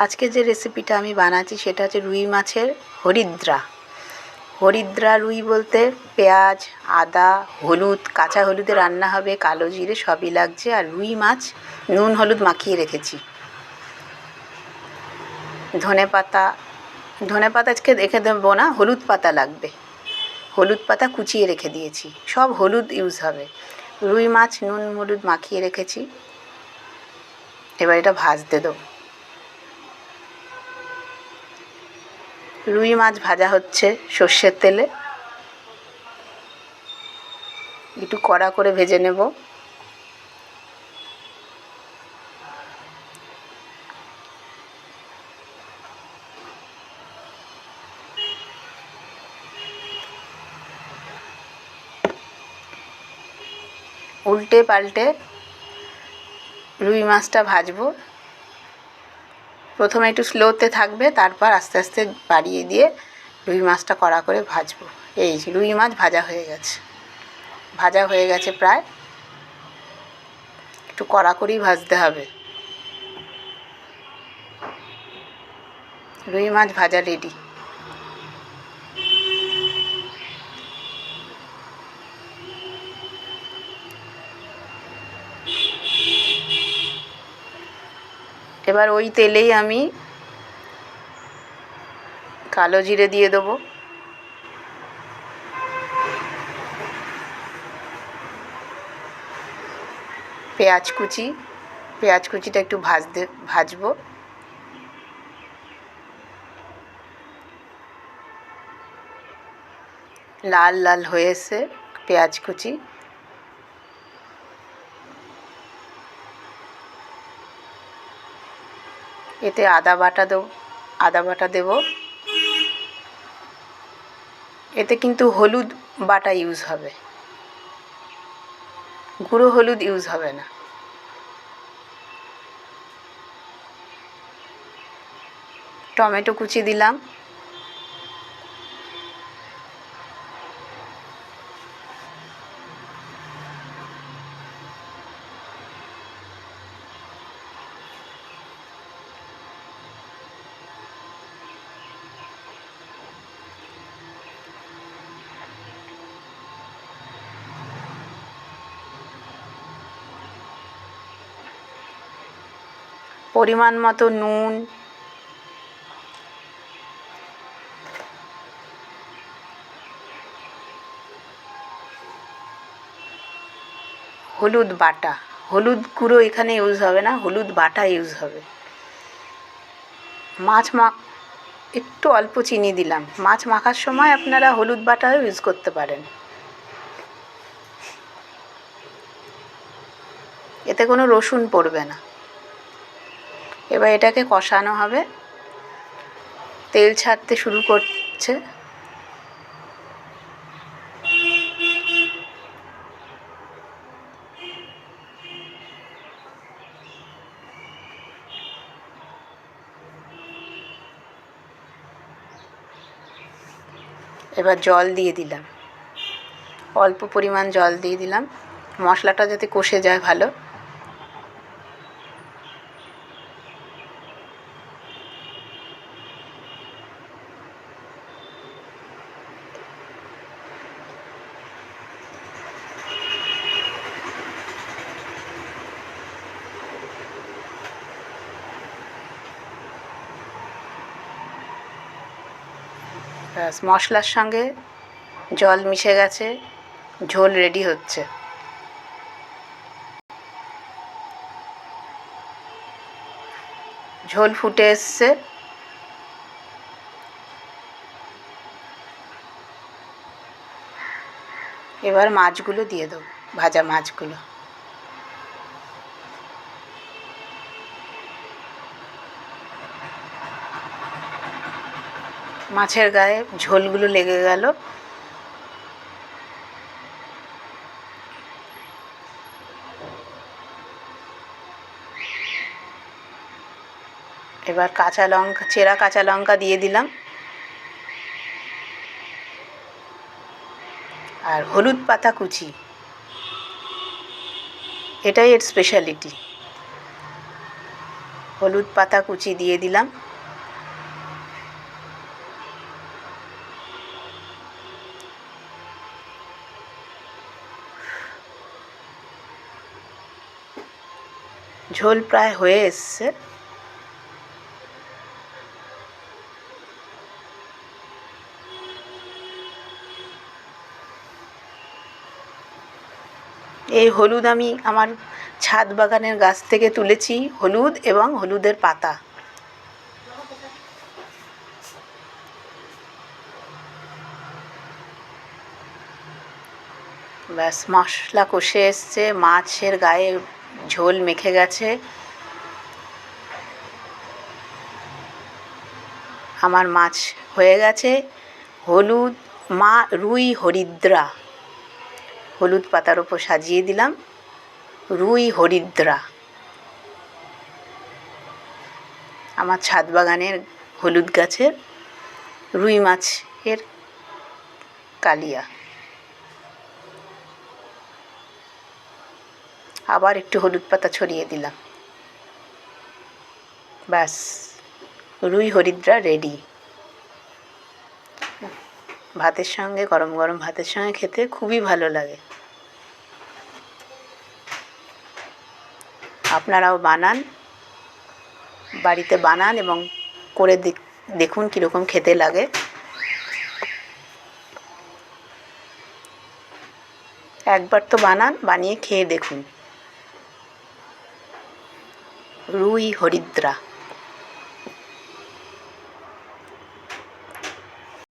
আজকে যে রেসিপিটা আমি বানাচ্ছি সেটা হচ্ছে রুই মাছের হরিদ্রা। হরিদ্রা রুই বলতে পেঁয়াজ, আদা, হলুদ, কাঁচা হলুদে রান্না হবে, কালো জিরে সবই লাগছে। আর রুই মাছ নুন হলুদ মাখিয়ে রেখেছি। ধনেপাতা আজকে রেখে দেবো না, হলুদ পাতা লাগবে। হলুদ পাতা কুচিয়ে রেখে দিয়েছি, সব হলুদ ইউজ হবে। রুই মাছ নুন হলুদ মাখিয়ে রেখেছি। এবার এটা ভাজতে দেবো। রুই মাছ ভাজা হচ্ছে সর্ষের তেলে, একটু কড়া করে ভেজে নেব। উল্টে পাল্টে রুই মাছটা ভাজবো। প্রথমে একটু স্লোতে থাকবে, তারপর আস্তে আস্তে বাড়িয়ে দিয়ে রুই মাছটা কড়া করে ভাজবো। এই রুই মাছ ভাজা হয়ে গেছে প্রায়। একটু কড়া করেই ভাজতে হবে। রুই মাছ ভাজা রেডি। এবার ওই তেলেই আমি কালো জিরে দিয়ে দেবো, পেঁয়াজ কুচিটা একটু ভাজবো। লাল লাল হয়ে এসে পেঁয়াজ কুচি, এতে আদা বাটা দেব। এতে কিন্তু হলুদ বাটা ইউজ হবে, গুঁড়ো হলুদ ইউজ হবে না। টমেটো কুচি দিলাম। পরিমাণ মতো নুন, হলুদ বাটা, হলুদ গুঁড়ো এখানে ইউজ হবে না, হলুদ বাটা ইউজ হবে। একটু অল্প চিনি দিলাম। মাছ মাখার সময় আপনারা হলুদ বাটাও ইউজ করতে পারেন, এতে কোনো রসুন পড়বে না। এবার এটাকে কষানো হবে। তেল ছাড়তে শুরু করছে। এবার জল দিয়ে দিলাম, অল্প পরিমাণ জল দিয়ে দিলাম, মশলাটা যাতে কষে যায় ভালো। ব্যাস, মশলার সঙ্গে জল মিশে গেছে, ঝোল রেডি হচ্ছে। ঝোল ফুটে এসছে। এবার মাছগুলো দিয়ে দেবো, ভাজা মাছগুলো। মাছের গায়ে ঝোলগুলো লেগে গেল। এবার চেরা কাঁচা লঙ্কা দিয়ে দিলাম, আর হলুদ পাতা কুচি, এটাই এর স্পেশালিটি। হলুদ পাতা কুচি দিয়ে দিলাম, ঝোল প্রায় হয়ে এসছে। এই হলুদ আমি আমার ছাদ বাগানের গাছ থেকে তুলেছি, হলুদ এবং হলুদের পাতা। ব্যাস, মশলা কষে এসছে, মাছের গায়ে ঝোল মেখে গেছে। আমার মাছ হয়ে গেছে। হলুদ রুই হরিদ্রা হলুদ পাতার ওপর সাজিয়ে দিলাম, রুই হরিদ্রা, আমার ছাদ বাগানের হলুদ গাছের রুই মাছের কালিয়া। আবার একটু হলুদ পাতা ছড়িয়ে দিলাম। ব্যাস, রুই হরিদ্রা রেডি। ভাতের সঙ্গে, গরম গরম ভাতের সঙ্গে খেতে খুবই ভালো লাগে। আপনারাও বানান, বাড়িতে বানান এবং করে দেখুন কীরকম খেতে লাগে। একবার তো বানান, বানিয়ে খেয়ে দেখুন। রুই হরিদ্রা।